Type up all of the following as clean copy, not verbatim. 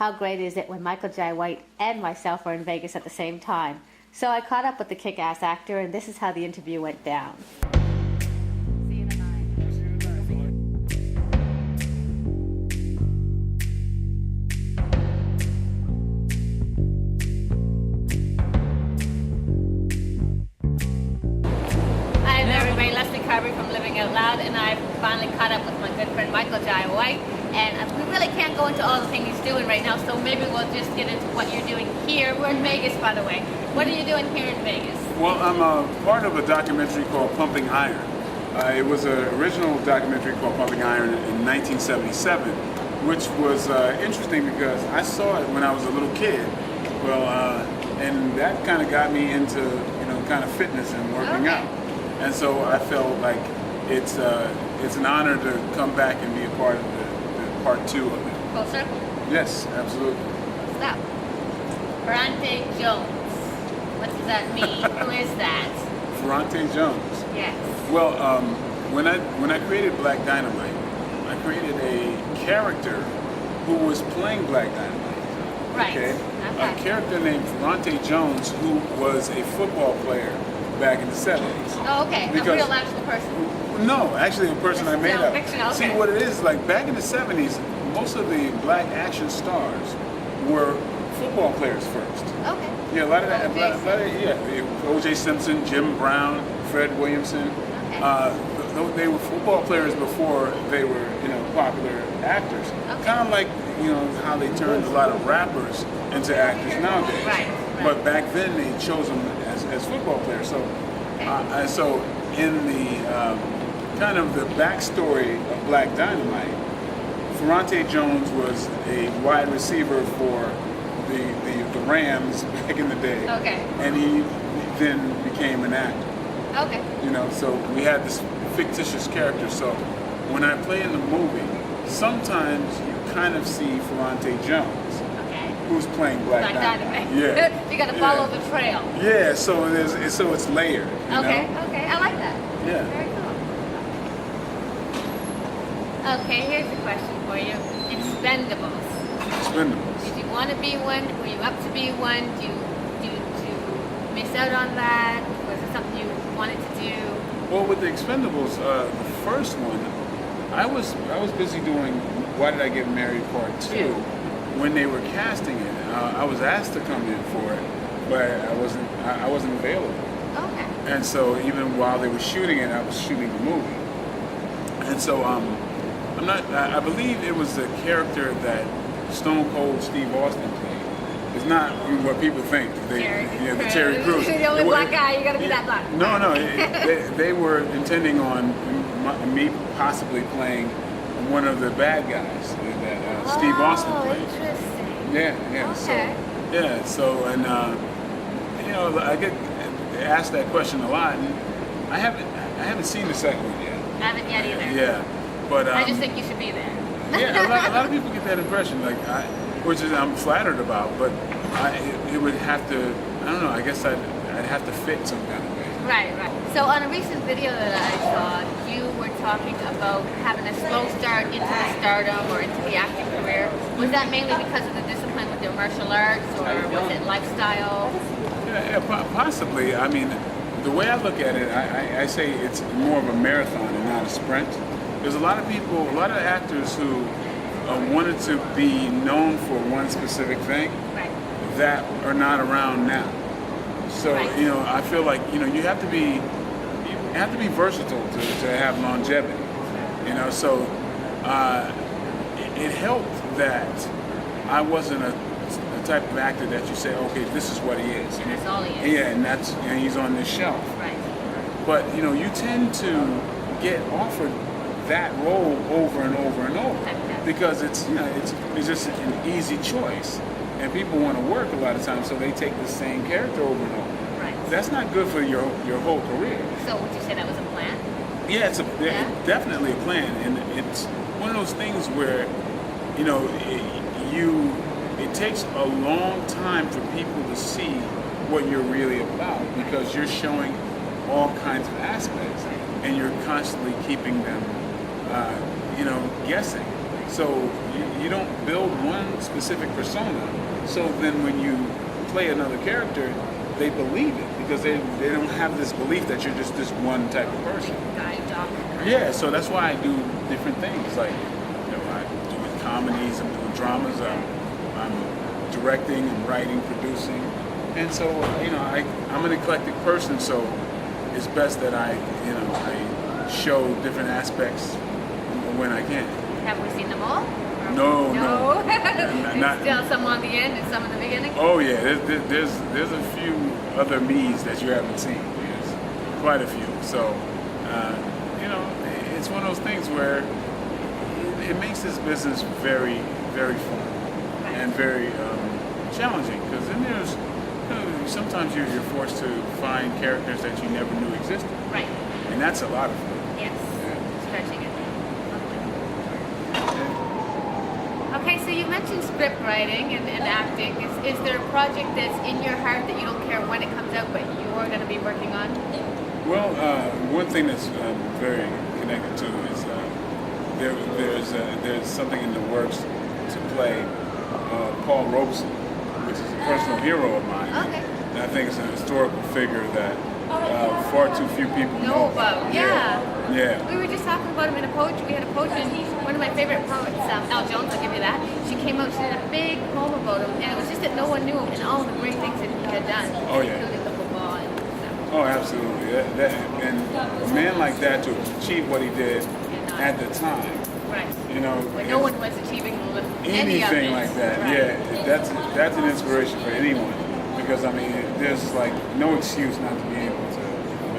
how great is it when Michael Jai White and myself are in Vegas at the same time. So I caught up with the kick-ass actor, and this is how the interview went down. See you tonight. Hi there, everybody. Leslie Carvery from Living Out Loud, and I've finally caught up with my good friend Michael Jai White. And we really can't go into all the things he's doing right now, so maybe we'll just get into what you're doing here. We're in Vegas, by the way. What are you doing here in Vegas? Well, I'm a part of a documentary called Pumping Iron. It was an original documentary called Pumping Iron in 1977, which was interesting because I saw it when I was a little kid. Well, and that kind of got me into, kind of fitness and working out. And so I felt like it's an honor to come back and be a part of the part 2 of it. Full circle? Yes, absolutely. What's that? Ferrante Jones. What does that mean? Who is that? Ferrante Jones. Yes. Well, when I created Black Dynamite, I created a character who was playing Black Dynamite. Right. Okay? A character named Ferrante Jones, who was a football player back in the 70s. Oh, okay. A real actual person. No, actually a person I made up. Fiction, okay. See, what it is, like back in the 70s, most of the black action stars were football players first. Okay. Yeah, a lot of that. O.J. Simpson, Jim Brown, Fred Williamson. Okay. They were football players before they were, popular actors. Okay. Kind of like, how they turned a lot of rappers into actors nowadays. Right. But back then they chose them as football players. So, so in the kind of the backstory of Black Dynamite, Ferrante Jones was a wide receiver for the Rams back in the day. Okay. And he then became an actor. Okay. So we had this fictitious character. So when I play in the movie, sometimes you kind of see Ferrante Jones, who's playing Black Dynamite. Yeah. You got to follow the trail. Yeah. So it's layered. Okay. Okay. I like that. Yeah. Very cool. Okay. Here's a question for you. Expendables. Expendables. Did you want to be one? Were you up to be one? Did you miss out on that? Was it something you wanted to do? Well, with the Expendables, the first one, I was busy doing Why Did I Get Married Part 2 when they were casting it. I was asked to come in for it, but I wasn't available. Okay. And so even while they were shooting it, I was shooting the movie. And so I believe it was the character that Stone Cold Steve Austin played. It's not what people think. The Terry Crews. You're the only black guy, you gotta be that black. No. They were intending on me possibly playing one of the bad guys that Steve Austin played. Interesting. Yeah. Okay. So and I get asked that question a lot, and I haven't seen the second one yet. I haven't yet either. Yeah, but I just think you should be there. Yeah, a lot of people get that impression, which is I'm flattered about, but it would have to. I don't know. I guess I'd have to fit some kind of way. Right. So on a recent video that I saw, you were talking about having a slow start into the stardom or into the acting career. Was that mainly because of the discipline with your martial arts, or was it lifestyle? Yeah, possibly. I mean, the way I look at it, I say it's more of a marathon and not a sprint. There's a lot of people, a lot of actors who wanted to be known for one specific thing that are not around now. So I feel like you have to be versatile to have longevity. So it helped that I wasn't a type of actor that you say, okay, this is what he is. And that's all he is. Yeah, and he's on this shelf. Right. But you tend to get offered that role over and over and over because it's just an easy choice, and people want to work a lot of times, so they take the same character over and over. Right. That's not good for your whole career. So would you say that was a plan? Yeah, it's definitely a plan, and it's one of those things where it takes a long time for people to see what you're really about because you're showing all kinds of aspects, and you're constantly keeping them, guessing. So you don't build one specific persona. So then when you play another character, they believe it because they don't have this belief that you're just this one type of person. Guy, doc. Yeah, so that's why I do different things. Like, I'm doing comedies, I'm doing dramas, I'm directing, I'm writing, producing, and so I'm an eclectic person. So it's best that I show different aspects when I can. Have we seen them all? No. There's still some on the end and some in the beginning? Oh yeah, there's a few other me's that you haven't seen. There's quite a few. So, it's one of those things where it makes this business very, very fun and very challenging because then there's sometimes you're forced to find characters that you never knew existed. Right. And that's a lot of fun. Yes. Yeah. Stretching it. Okay, so you mentioned script writing and acting. Is there a project that's in your heart that you don't care when it comes out, but you're going to be working on? Well, one thing that's very connected to is there's something in the works to play Paul Robeson, which is a personal hero of mine. Okay. And I think it's an historical figure that far too few people know about. Yeah. We were just talking about him in a poetry. We had a poetry. One of my favorite poets, Al Jones, I'll give you that. She came out, she did a big poem about him, and it was just that no one knew him and all the great things that he had done, including the football and stuff. Oh, absolutely. And a man like that to achieve what he did at the time. Right. When no one was achieving anything like that. Right. Yeah, that's an inspiration for anyone because there's like no excuse not to be able to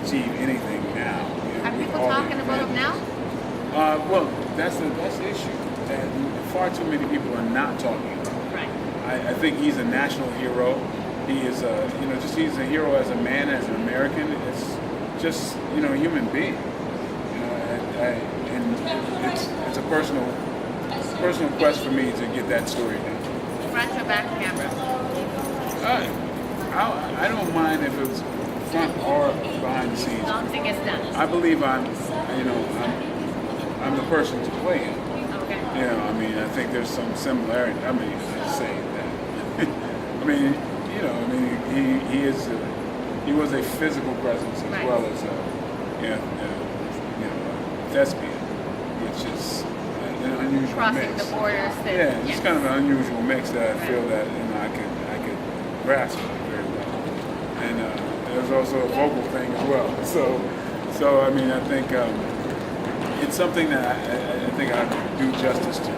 achieve anything now. Are people talking about him now? Well, that's the issue. That far too many people are not talking about him. Right. I think he's a national hero. He is he's a hero as a man, as an American. It's just a human being. And it's a personal quest for me to get that story down. Front or back camera? I don't mind if it's front or behind the scenes. As long as it gets done. I believe I'm the person to play him. Okay. I think there's some similarity. I say that. He was a physical presence as right. well as a thespian, which is an unusual crossing mix. the borders. It's kind of an unusual mix that I feel that I could grasp very well. And there's also a vocal thing as well. So I think it's something that I think I could do justice to.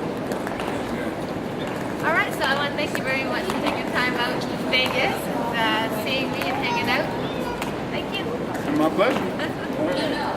All right, so I want to thank you very much for taking time out to Vegas and seeing me and hanging out. Thank you. My pleasure.